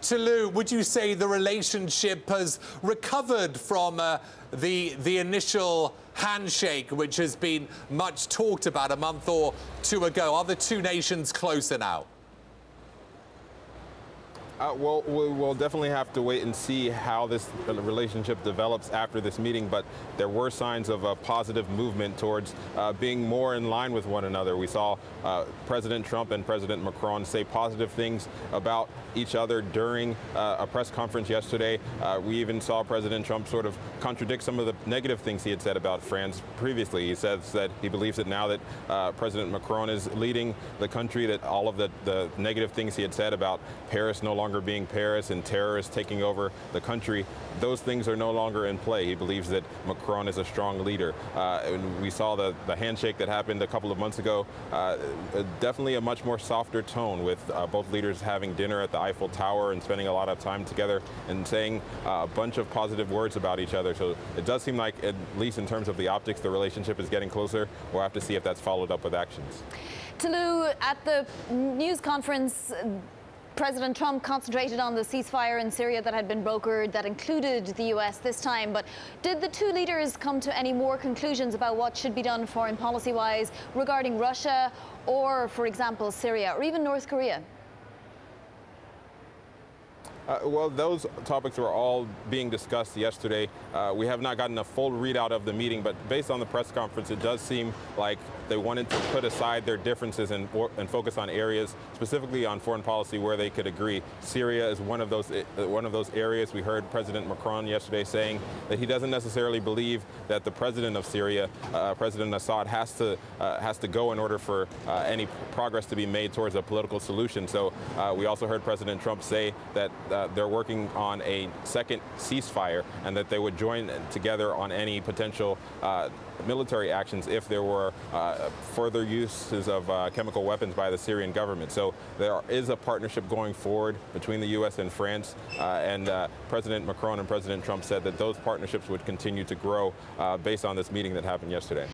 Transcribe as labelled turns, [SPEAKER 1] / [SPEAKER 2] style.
[SPEAKER 1] Toulouse, would you say the relationship has recovered from the initial handshake, which has been much talked about a month or two ago? Are the two nations closer now?
[SPEAKER 2] Well, we'll definitely have to wait and see how this relationship develops after this meeting, but there were signs of a positive movement towards being more in line with one another. We saw President Trump and President Macron say positive things about each other during a press conference yesterday. We even saw President Trump sort of contradict some of the negative things he had said about France previously. He says that he believes that now that President Macron is leading the country, that all of the negative things he had said about Paris no longer being Paris and terrorists taking over the country, those things are no longer in play. He believes that Macron is a strong leader. And we saw the handshake that happened a couple of months ago, definitely a much more softer tone, with both leaders having dinner at the Eiffel Tower and spending a lot of time together and saying a bunch of positive words about each other. So it does seem like, at least in terms of the optics, the relationship is getting closer. We'll have to see if that's followed up with actions.
[SPEAKER 3] Toulouse, at the news conference, President Trump concentrated on the ceasefire in Syria that had been brokered, that included the US this time. But did the two leaders come to any more conclusions about what should be done foreign policy-wise regarding Russia or, for example, Syria or even North Korea?
[SPEAKER 2] Well, those topics were all being discussed yesterday. We have not gotten a full readout of the meeting, but based on the press conference, it does seem like they wanted to put aside their differences and focus on areas, specifically on foreign policy, where they could agree. Syria is one of those areas. We heard President Macron yesterday saying that he doesn't necessarily believe that the president of Syria, President Assad, has to go in order for any progress to be made towards a political solution. So we also heard President Trump say that they're working on a second ceasefire and that they would join together on any potential military actions if there were further uses of chemical weapons by the Syrian government. So there is a partnership going forward between the U.S. and France, and President Macron and President Trump said that those partnerships would continue to grow based on this meeting that happened yesterday.